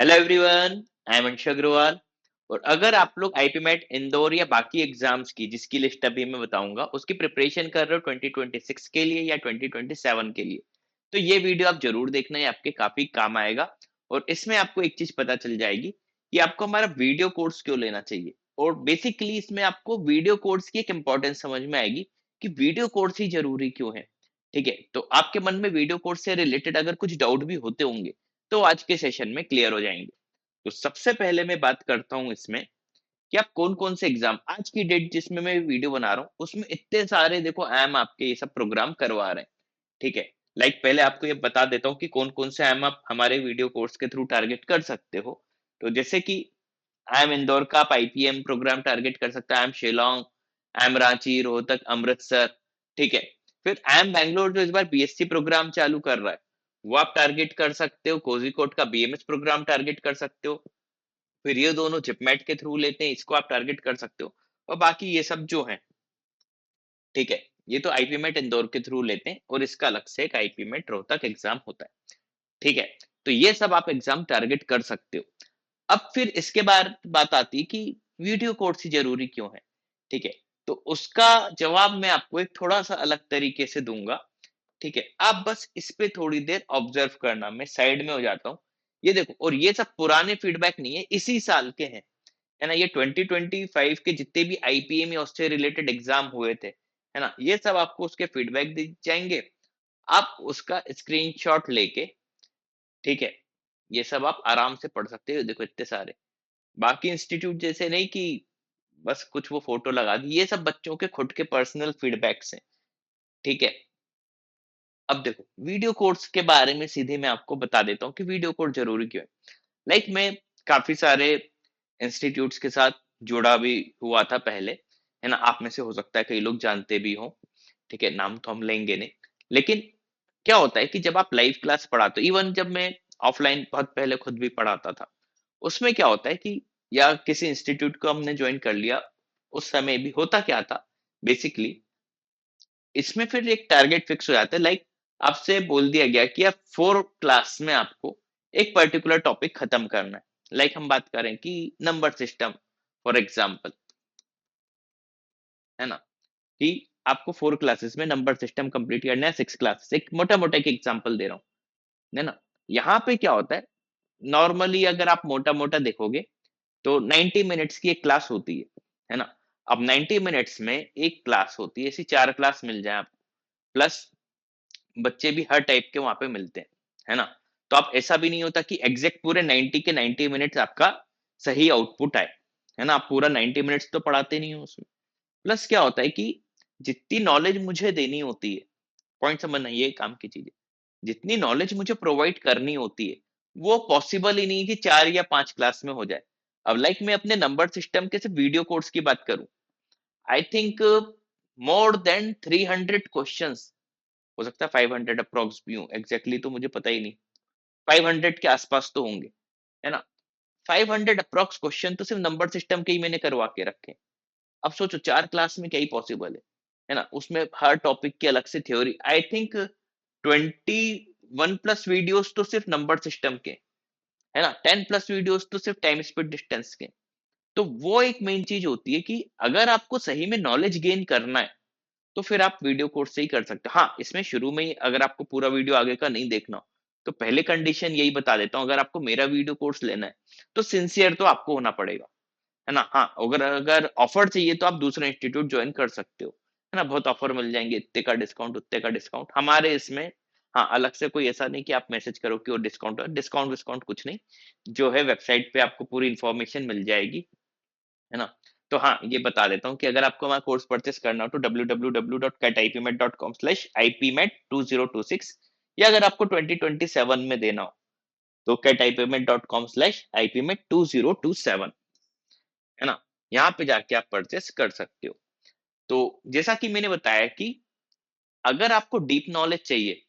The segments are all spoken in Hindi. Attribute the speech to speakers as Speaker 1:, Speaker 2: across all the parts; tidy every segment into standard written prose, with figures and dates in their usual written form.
Speaker 1: हेलो एवरीवन, आई एम अंश अग्रवाल। और अगर आप लोग आईपीमेट इंदौर या बाकी एग्जाम्स की जिसकी लिस्ट अभी मैं बताऊंगा उसकी प्रिपरेशन कर रहे हो 2026 के लिए या 2027 के लिए, तो ये वीडियो आप जरूर देखना, ये आपके काफी काम आएगा। और इसमें आपको एक चीज पता चल जाएगी कि आपको हमारा वीडियो कोर्स क्यों लेना चाहिए। और बेसिकली इसमें आपको वीडियो कोर्स की एक इंपॉर्टेंस समझ में आएगी कि वीडियो कोर्स ही जरूरी क्यों है। ठीक है, तो आपके मन में वीडियो कोर्स से रिलेटेड अगर कुछ डाउट भी होते होंगे तो आज के सेशन में क्लियर हो जाएंगे। तो सबसे पहले मैं बात करता हूं इसमें कि आप कौन कौन से एग्जाम आज की डेट जिसमें मैं वीडियो बना रहा हूं उसमें इतने सारे देखो एम आपके ये सब प्रोग्राम करवा रहे हैं। ठीक है, पहले आपको ये बता देता हूँ कि कौन कौन से एम आप हमारे वीडियो कोर्स के थ्रू टारगेट कर सकते हो। तो जैसे कि आई एम इंदौर का आप आईपीएम प्रोग्राम टारगेट कर सकते हैं, I am Shillong, I am Ranchi, Rohtak, Amritsar. ठीक है, फिर आई एम बैंगलोर जो इस बार बीएससी प्रोग्राम चालू कर रहा है वो आप टारगेट कर सकते हो। कोझिकोड का बीएमएस प्रोग्राम टारगेट कर सकते हो। फिर ये दोनों जिपमेट के थ्रू लेते हैं, इसको आप टारगेट कर सकते हो। और बाकी ये सब जो है, ठीक है, ये तो आईपीमेट इंदौर के थ्रू लेते हैं और इसका अलग से एक आईपीमेट रोहतक एग्जाम होता है। ठीक है, तो ये सब आप एग्जाम टारगेट कर सकते हो। अब फिर इसके बाद बात आती है कि वीडियो कोर्स ही जरूरी क्यों है। ठीक है, तो उसका जवाब मैं आपको एक थोड़ा सा अलग तरीके से दूंगा। ठीक है, आप बस इस पे थोड़ी देर ऑब्जर्व करना, मैं साइड में हो जाता हूँ। ये देखो, और ये सब पुराने फीडबैक नहीं है, इसी साल के हैं, है ना। ये 2025 के जितने भी आईपीएम या उससे रिलेटेड एग्जाम हुए थे, है ना, ये सब आपको उसके फीडबैक दी जाएंगे। आप उसका स्क्रीनशॉट लेके, ठीक है, ये सब आप आराम से पढ़ सकते हो। देखो इतने सारे बाकी इंस्टीट्यूट जैसे नहीं कि बस कुछ वो फोटो लगा दी, ये सब बच्चों के खुद के पर्सनल फीडबैक्स हैं। ठीक है, अब देखो वीडियो कोर्स के बारे में सीधे मैं आपको बता देता हूँ कि वीडियो कोर्स जरूरी क्यों है। मैं काफी सारे इंस्टीट्यूट्स के साथ जुड़ा भी हुआ था पहले, है ना। आप में से हो सकता है कई लोग जानते भी हो। ठीक है, नाम तो हम लेंगे नहीं, लेकिन क्या होता है कि जब आप लाइव क्लास पढ़ाते हो, इवन जब मैं ऑफलाइन बहुत पहले खुद भी पढ़ाता था, उसमें क्या होता है कि या किसी इंस्टीट्यूट को हमने ज्वाइन कर लिया, उस समय भी होता क्या था बेसिकली, इसमें फिर एक टारगेट फिक्स हो जाता है। आपसे बोल दिया गया कि आप 4 क्लास में आपको एक पर्टिकुलर टॉपिक खत्म करना है। हम बात करें कि नंबर सिस्टम फॉर एग्जाम्पल, है ना, कि आपको 4 क्लासेस में नंबर सिस्टम कंप्लीट करना है, 6 क्लासेस, एक मोटा मोटा एक एग्जाम्पल दे रहा हूँ, है ना। यहाँ पे क्या होता है, नॉर्मली अगर आप मोटा मोटा देखोगे तो 90 मिनट्स की एक क्लास होती है ना। अब 90 मिनट्स में एक क्लास होती है, ऐसी 4 क्लास मिल जाए आपको, प्लस बच्चे भी हर टाइप के वहां पे मिलते हैं, है ना। तो आप ऐसा भी नहीं होता कि एग्जैक्ट पूरे 90 के 90 मिनट्स आपका सही आउटपुट आए, है ना। आप पूरा 90 मिनट्स तो पढ़ाते नहीं हो उसमें। प्लस क्या होता है कि जितनी नॉलेज मुझे देनी होती है, पॉइंट समझना, ये काम की चीज है, जितनी नॉलेज मुझे प्रोवाइड करनी होती है वो पॉसिबल ही नहीं है कि 4 या 5 क्लास में हो जाए। अब मैं अपने नंबर सिस्टम के सिर्फ वीडियो कोर्स की बात करूं, I think more than 300 questions, हो सकता है 500 अप्रोक्स भी हो, एग्जैक्टली तो मुझे पता ही नहीं, 500 के आसपास तो होंगे, है ना। 500 अप्रोक्स क्वेश्चन तो सिर्फ नंबर सिस्टम के ही मैंने करवा के रखे। अब सोचो 4 क्लास में क्या ही पॉसिबल है ना। उसमें हर टॉपिक की अलग से थ्योरी, आई थिंक 21+ वीडियोस तो सिर्फ नंबर सिस्टम के, है ना, 10+ वीडियोस तो सिर्फ टाइम स्पीड डिस्टेंस के। तो वो एक मेन चीज होती है कि अगर आपको सही में नॉलेज गेन करना है तो फिर आप वीडियो कोर्स से ही कर सकते हो। हाँ, इसमें शुरू में ही अगर आपको पूरा वीडियो आगे का नहीं देखना हो, तो पहले कंडीशन यही बता देता हूँ, अगर आपको मेरा वीडियो कोर्स लेना है तो सिंसियर तो आपको होना पड़ेगा, है ना। हाँ, अगर अगर ऑफर चाहिए तो आप दूसरा इंस्टीट्यूट ज्वाइन कर सकते हो, है ना। बहुत ऑफर मिल जाएंगे, इतने का डिस्काउंट, उतने का डिस्काउंट हमारे इसमें। हाँ, अलग से कोई ऐसा नहीं कि आप मैसेज करो कि वो डिस्काउंट है, डिस्काउंट विस्काउंट कुछ नहीं, जो है वेबसाइट पे आपको पूरी इंफॉर्मेशन मिल जाएगी, है ना। तो हाँ, ये बता देता हूँ कि अगर आपको हमारा कोर्स परचेस करना हो तो www.catipmet.com/ipmet2026, या अगर आपको 2027 में देना हो तो catipmet.com/ipmet2027, है ना। यहाँ पे जाके आप परचेस कर सकते हो। तो जैसा कि मैंने बताया कि अगर आपको डीप नॉलेज चाहिए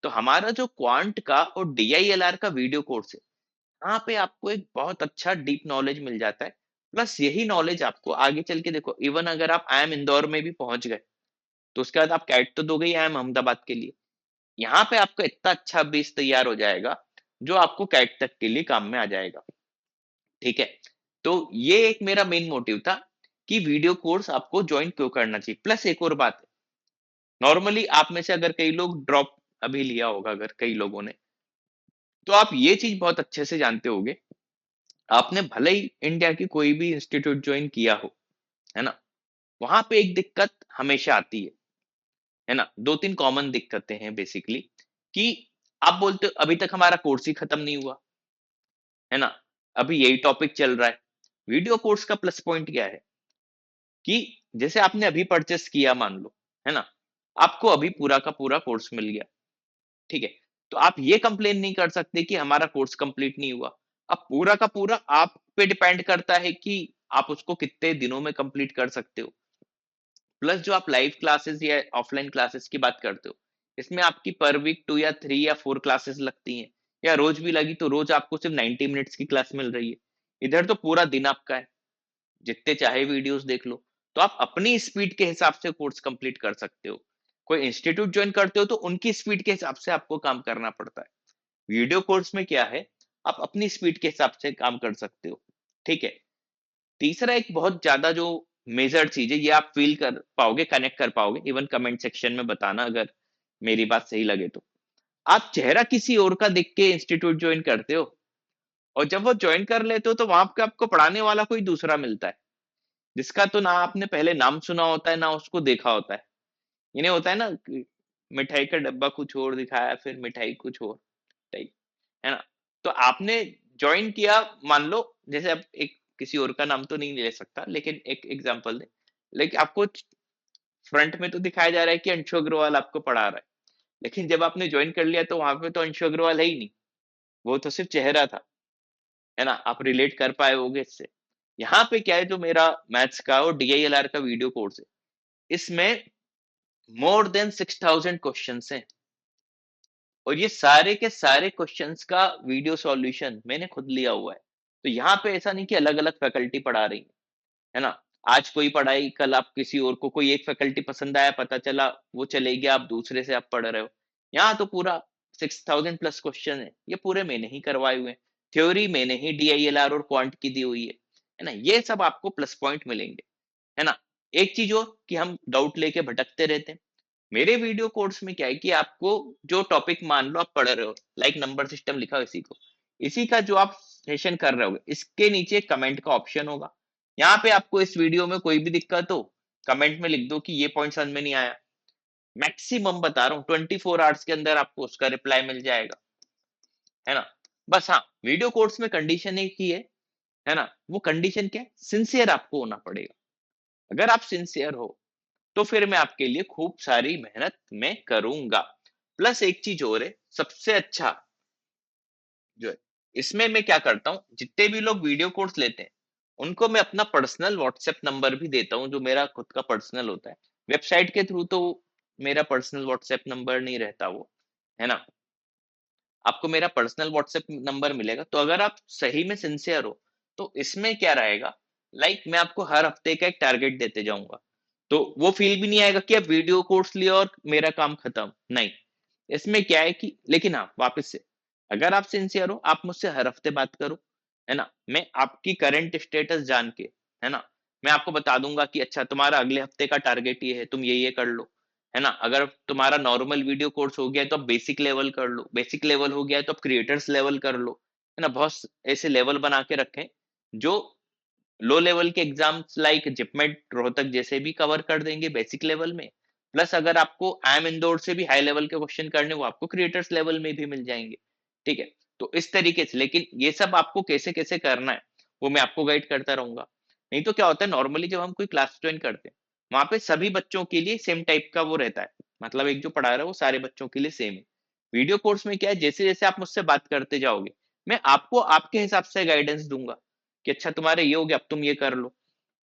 Speaker 1: तो हमारा जो क्वांट का और डीआईएलआर का वीडियो कोर्स है, यहाँ पे आपको एक बहुत अच्छा डीप नॉलेज मिल जाता है। प्लस यही नॉलेज आपको आगे चल के, देखो इवन अगर आप आईएम इंदौर में भी पहुंच गए तो उसके बाद आप कैट तो दोगे ही आईएम अहमदाबाद के लिए। यहाँ पे आपका इतना अच्छा बेस तैयार हो जाएगा जो आपको कैट तक के लिए काम में आ जाएगा। ठीक है? तो ये एक मेरा मेन मोटिव था कि वीडियो कोर्स आपको जॉइन क्यों करना चाहिए। प्लस एक और बात है, नॉर्मली आप में से अगर कई लोग ड्रॉप अभी लिया होगा अगर कई लोगों ने, तो आप ये चीज़ बहुत अच्छे से जानते होंगे, आपने भले ही इंडिया की कोई भी इंस्टीट्यूट जॉइन किया हो, है ना? वहाँ पे एक दिक्कत हमेशा आती है ना? 2-3 कॉमन दिक्कतें हैं बेसिकली कि आप बोलते हो अभी तक हमारा कोर्स ही खत्म नहीं हुआ, है ना? अभी यही टॉपिक चल रहा है। वीडियो कोर्स का प्लस पॉइंट क्या है कि जैसे आपने अभी परचेज़ किया मान लो, है ना? आपको अभी पूरा का पूरा कोर्स मिल गया, ठीक है? तो आप ये कंप्लेन नहीं कर सकते कि हमारा कोर्स कंप्लीट नहीं हुआ। अब पूरा का पूरा आप पे डिपेंड करता है कि आप उसको कितने दिनों में कंप्लीट कर सकते हो। प्लस जो आप लाइव क्लासेस या ऑफलाइन क्लासेस की बात करते हो, इसमें आपकी पर वीक 2 या 3 या 4 क्लासेस लगती हैं, या रोज भी लगी तो रोज आपको सिर्फ 90 मिनट्स की क्लास मिल रही है। इधर तो पूरा दिन आपका है, जितने चाहे वीडियोस देख लो। तो आप अपनी स्पीड के हिसाब से कोर्स कंप्लीट कर सकते हो। कोई इंस्टीट्यूट ज्वाइन करते हो तो उनकी स्पीड के हिसाब से आपको काम करना पड़ता है। वीडियो कोर्स में क्या है, आप अपनी स्पीड के हिसाब से काम कर सकते हो। ठीक है? तीसरा एक बहुत ज़्यादा जो मेजर चीज़ है, ये आप फ़ील कर पाओगे, कनेक्ट कर पाओगे, इवन कमेंट सेक्शन में बताना अगर मेरी बात सही लगे तो। आप चेहरा किसी और का देख के इंस्टीट्यूट जॉइन करते हो और जब वो जॉइन कर लेते हो तो वहाँ पे आपको पढ़ाने वाला कोई दूसरा मिलता है, जिसका तो ना आपने पहले नाम सुना होता है, ना उसको देखा होता है। इन्हें होता है ना कि मिठाई का डब्बा कुछ और दिखाया, फिर मिठाई कुछ और टाइप, है ना? तो आपने जॉइन किया, मान लो जैसे अब एक किसी और का नाम तो नहीं ले सकता, लेकिन एक एग्जांपल दें, लेकिन आपको फ्रंट में तो दिखाया जा रहा है कि अंशु अग्रवाल आपको पढ़ा रहा है, लेकिन जब आपने जॉइन कर लिया तो वहां पे तो अंशु अग्रवाल है ही नहीं, वो तो सिर्फ चेहरा था, है ना? आप रिलेट कर पाए होगे इससे। यहाँ पे क्या है, जो मेरा मैथ्स का और डीआईएलआर का वीडियो कोर्स है, इसमें मोर देन 6000 क्वेश्चंस हैं, और ये सारे के सारे क्वेश्चंस का वीडियो सॉल्यूशन मैंने खुद लिया हुआ है। तो यहाँ पे ऐसा नहीं कि अलग अलग फैकल्टी पढ़ा रही है ना? आज कोई पढ़ाई, कल आप किसी और को, कोई एक फैकल्टी पसंद आया, पता चला वो चले गया, आप दूसरे से आप पढ़ रहे हो। यहाँ तो पूरा 6000 प्लस क्वेश्चन है, ये पूरे मैंने ही करवाए हुए हैं। थ्योरी मैंने ही डीआईएलआर और क्वांट की दी हुई है ना? ये सब आपको प्लस पॉइंट मिलेंगे, है ना? एक चीज और कि हम डाउट लेके भटकते रहते हैं। मेरे वीडियो कोर्स में क्या है कि आपको जो टॉपिक मान लो आप पढ़ रहे हो, लाइक नंबर सिस्टम लिखा हो, इसी का जो आप सेशन कर रहे हो, इसके नीचे कमेंट का ऑप्शन होगा। यहाँ पे आपको इस वीडियो में कोई भी दिक्कत हो, कमेंट में लिख दो कि ये पॉइंट समझ में नहीं आया। मैक्सिमम बता रहा हूँ 24 आवर्स के अंदर आपको उसका रिप्लाई मिल जाएगा, है ना? बस हाँ, वीडियो कोर्स में कंडीशन एक ही है ना? वो कंडीशन क्या है? सिंसियर आपको होना पड़ेगा। अगर आप सिंसियर हो तो फिर मैं आपके लिए खूब सारी मेहनत मैं करूंगा। प्लस एक चीज और है, सबसे अच्छा जो है, इसमें मैं क्या करता हूँ, जितने भी लोग वीडियो कोर्स लेते हैं, उनको मैं अपना पर्सनल व्हाट्सएप नंबर भी देता हूँ, जो मेरा खुद का पर्सनल होता है। वेबसाइट के थ्रू तो मेरा पर्सनल व्हाट्सएप नंबर नहीं रहता वो, है ना? आपको मेरा पर्सनल व्हाट्सएप नंबर मिलेगा। तो अगर आप सही में सिंसियर हो, तो इसमें क्या रहेगा, लाइक मैं आपको हर हफ्ते का एक टारगेट देते जाऊंगा। तो वो फील भी नहीं आएगा कि अब वीडियो कोर्स लिया और मेरा काम खत्म, नहीं। इसमें क्या है कि, लेकिन हाँ, वापस से, अगर आप सिंसियर हो, आप मुझसे हर हफ्ते बात करो, है ना? मैं आपकी करंट स्टेटस जान के, है ना, मैं आपको बता दूंगा कि अच्छा तुम्हारा अगले हफ्ते का टारगेट ये है, तुम ये कर लो, है ना? अगर तुम्हारा नॉर्मल वीडियो कोर्स हो गया है तो आप बेसिक लेवल कर लो, बेसिक लेवल हो गया है तो आप क्रिएटर्स लेवल कर लो, है ना? बहुत ऐसे लेवल बना के रखें जो लो लेवल के एग्जाम्स लाइक जिपमेट, रोहतक जैसे भी कवर कर देंगे बेसिक लेवल में। प्लस अगर आपको आईएम इंदौर से भी हाई लेवल के क्वेश्चन करने, वो आपको क्रिएटर्स लेवल में भी मिल जाएंगे। ठीक है? तो इस तरीके से, लेकिन ये सब आपको कैसे कैसे करना है, वो मैं आपको गाइड करता रहूंगा। नहीं तो क्या होता है, नॉर्मली जब हम कोई क्लास ज्वाइन करते हैं, वहां पे सभी बच्चों के लिए सेम टाइप का वो रहता है, मतलब एक जो पढ़ा रहा है वो सारे बच्चों के लिए सेम है। वीडियो कोर्स में क्या है, जैसे जैसे आप मुझसे बात करते जाओगे, मैं आपको आपके हिसाब से गाइडेंस दूंगा कि अच्छा तुम्हारा ये हो गया, अब तुम ये कर लो,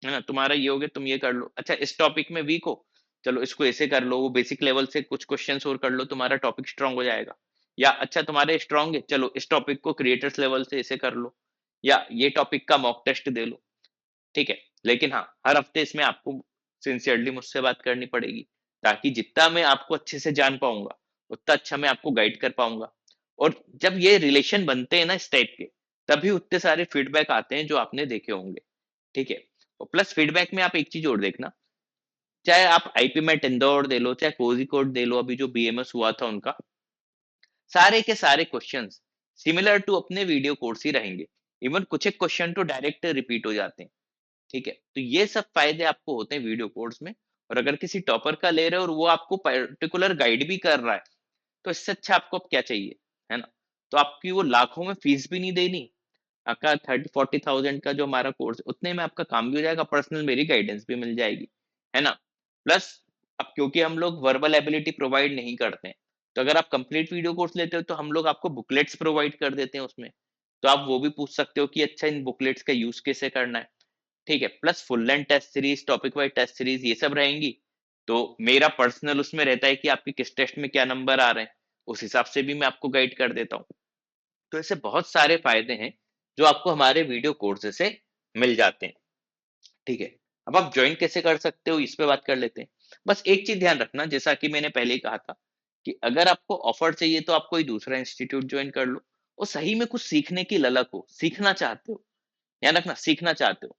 Speaker 1: है ना? तुम्हारा ये हो गया, तुम ये कर लो। अच्छा इस टॉपिक में वीक हो, चलो इसको ऐसे कर लो, वो बेसिक लेवल से कुछ क्वेश्चंस और कर लो, तुम्हारा टॉपिक स्ट्रांग हो जाएगा। या अच्छा तुम्हारे स्ट्रांग है, चलो इस टॉपिक को क्रिएटर्स लेवल से ऐसे कर लो, या ये टॉपिक का मॉक टेस्ट दे लो। ठीक है? लेकिन हाँ, हर हफ्ते इसमें आपको सिंसियरली मुझसे बात करनी पड़ेगी, ताकि जितना मैं आपको अच्छे से जान पाऊंगा, उतना अच्छा मैं आपको गाइड कर पाऊंगा। और जब ये रिलेशन बनते हैं ना इस टाइप के, तभी उतने सारे फीडबैक आते हैं जो आपने देखे होंगे, ठीक है? और प्लस फीडबैक में आप एक चीज़ और देखना, चाहे आप आईपीमेट इंदौर दे लो, चाहे कोझिकोड दे लो, अभी जो बीएमएस हुआ था उनका, सारे के सारे क्वेश्चंस सिमिलर टू अपने वीडियो कोर्स ही रहेंगे। इवन कुछ एक क्वेश्चन तो डायरेक्ट रिपीट हो जाते हैं, ठीक है? तो ये सब फायदे आपको होते हैं वीडियो कोर्स में। और अगर किसी टॉपर का ले रहे हो और वो आपको पर्टिकुलर गाइड भी कर रहा है, तो इससे अच्छा आपको अब क्या चाहिए, है ना? तो आपकी वो लाखों में फीस भी नहीं देनी, आपका 30-40,000 का जो हमारा कोर्स उतने में आपका काम भी हो जाएगा, पर्सनल मेरी गाइडेंस भी मिल जाएगी, है ना? प्लस अब क्योंकि हम लोग वर्बल एबिलिटी प्रोवाइड नहीं करते हैं, तो अगर आप कंप्लीट वीडियो कोर्स लेते हो तो हम लोग आपको बुकलेट्स प्रोवाइड कर देते हैं उसमें, तो आप वो भी पूछ सकते हो कि अच्छा इन बुकलेट्स का यूज कैसे करना है, ठीक है? Plus full length test series, topic wise test series ये सब रहेंगी। तो मेरा पर्सनल उसमें रहता है कि आपके किस टेस्ट में क्या नंबर आ रहे हैं, उस हिसाब से भी मैं आपको गाइड कर देता हूँ। तो ऐसे बहुत सारे फायदे हैं जो आपको हमारे वीडियो कोर्सेज से मिल जाते हैं, ठीक है? अब आप ज्वाइन कैसे कर सकते हो इस पे बात कर लेते हैं। बस एक चीज ध्यान रखना, जैसा कि मैंने पहले ही कहा था कि अगर आपको ऑफर चाहिए तो आप कोई दूसरा इंस्टीट्यूट ज्वाइन कर लो और सही में कुछ सीखने की ललक हो, सीखना चाहते हो, ध्यान रखना सीखना चाहते हो,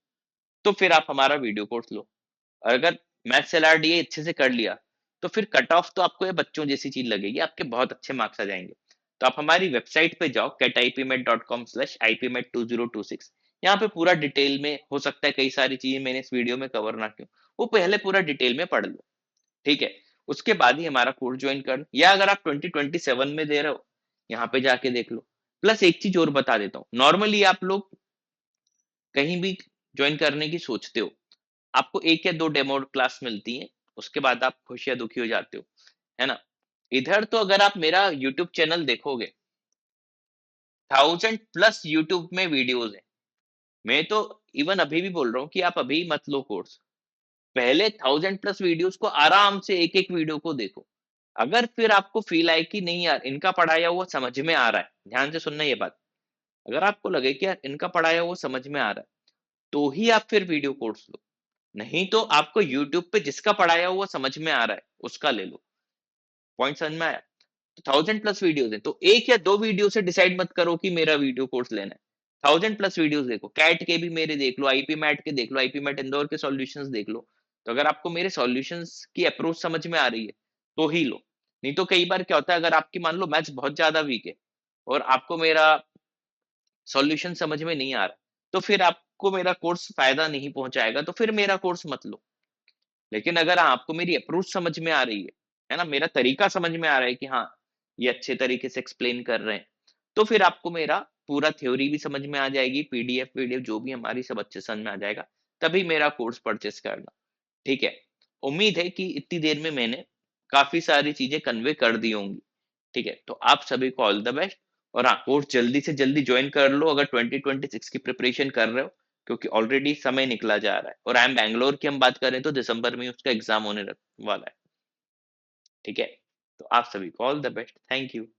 Speaker 1: तो फिर आप हमारा वीडियो कोर्स लो। और अगर मैथ्स एलआरडीए अच्छे से कर लिया, तो फिर कट ऑफ तो आपको ये बच्चों जैसी चीज लगेगी, आपके बहुत अच्छे मार्क्स आ जाएंगे। तो आप हमारी वेबसाइट पे जाओ catipmet.com/ipmet2026। यहाँ पे पूरा डिटेल में, हो सकता है कई सारी चीजें मैंने इस वीडियो में कवर ना की हो, वो पहले पूरा डिटेल में पढ़ लो, ठीक है? उसके बाद ही हमारा कोर्स ज्वाइन कर, या अगर आप 2027 में दे रहे हो, यहाँ पे जाके देख लो। प्लस एक चीज और बता देता हूँ, नॉर्मली आप लोग कहीं भी ज्वाइन करने की सोचते हो, आपको 1 या 2 डेमो क्लास मिलती हैं, उसके बाद आप खुश या दुखी हो जाते हो, है ना? इधर तो अगर आप मेरा यूट्यूब चैनल देखोगे, 1000 प्लस यूट्यूब में वीडियोज़ हैं। मैं तो इवन अभी भी बोल रहा हूँ कि आप अभी मत लो कोर्स। पहले 1000 प्लस वीडियोज़ को आराम से एक-एक वीडियो को देखो। अगर फिर आपको फ़ील आए कि नहीं यार, इनका पढ़ाया हुआ समझ में आ रहा है, ध्यान से सुनना ये बात। अगर आपको लगे कि यार इनका पढ़ाया हुआ समझ में आ रहा है, तो ही आप फिर वीडियो कोर्स लो। नहीं तो आपको यूट्यूब पे जिसका पढ़ाया हुआ समझ में आ रहा है, उसका ले लो। पॉइंट समझ में आया? तो 1000 प्लस वीडियोज़ हैं, तो 1 या 2 वीडियो से डिसाइड मत करो कि मेरा वीडियो कोर्स लेना है। 1000 प्लस वीडियोज़ देखो, कैट के भी मेरे देख लो, आईपी मैट के देख लो, आईपी मैट इंदौर के सॉल्यूशंस देख लो। तो अगर आपको मेरे सॉल्यूशंस की अप्रोच समझ में आ रही है, तो ही लो। नहीं तो कई बार क्या होता है, अगर आपकी मान लो मैथ्स बहुत ज़्यादा वीक है और आपको मेरा सॉल्यूशन समझ में नहीं आ रहा, तो फिर आपको मेरा कोर्स फ़ायदा नहीं पहुँचाएगा, तो फिर मेरा कोर्स मत लो। लेकिन अगर आपको मेरी अप्रोच समझ में आ रही है ना? मेरा तरीका समझ में आ रहा है कि हाँ, ये अच्छे तरीके से एक्सप्लेन कर रहे हैं, तो फिर आपको मेरा पूरा थ्योरी भी समझ में आ जाएगी, पीडीएफ वीडीएफ जो भी हमारी सब अच्छे समझ में आ जाएगा, तभी मेरा कोर्स परचेज़ करना, ठीक है? उम्मीद है कि इतनी देर में मैंने काफ़ी सारी चीज़ें कन्वे कर दी होंगी, ठीक है? तो आप सभी को ऑल द बेस्ट। और हाँ, कोर्स जल्दी से जल्दी जॉइन कर लो अगर 2026 की प्रिपरेशन कर रहे हो, क्योंकि ऑलरेडी समय निकला जा रहा है। और आई एम बैंगलोर की हम बात करें तो दिसंबर में ही उसका एग्ज़ाम होने वाला है, ठीक है? तो आप सभी को all the best. Thank you.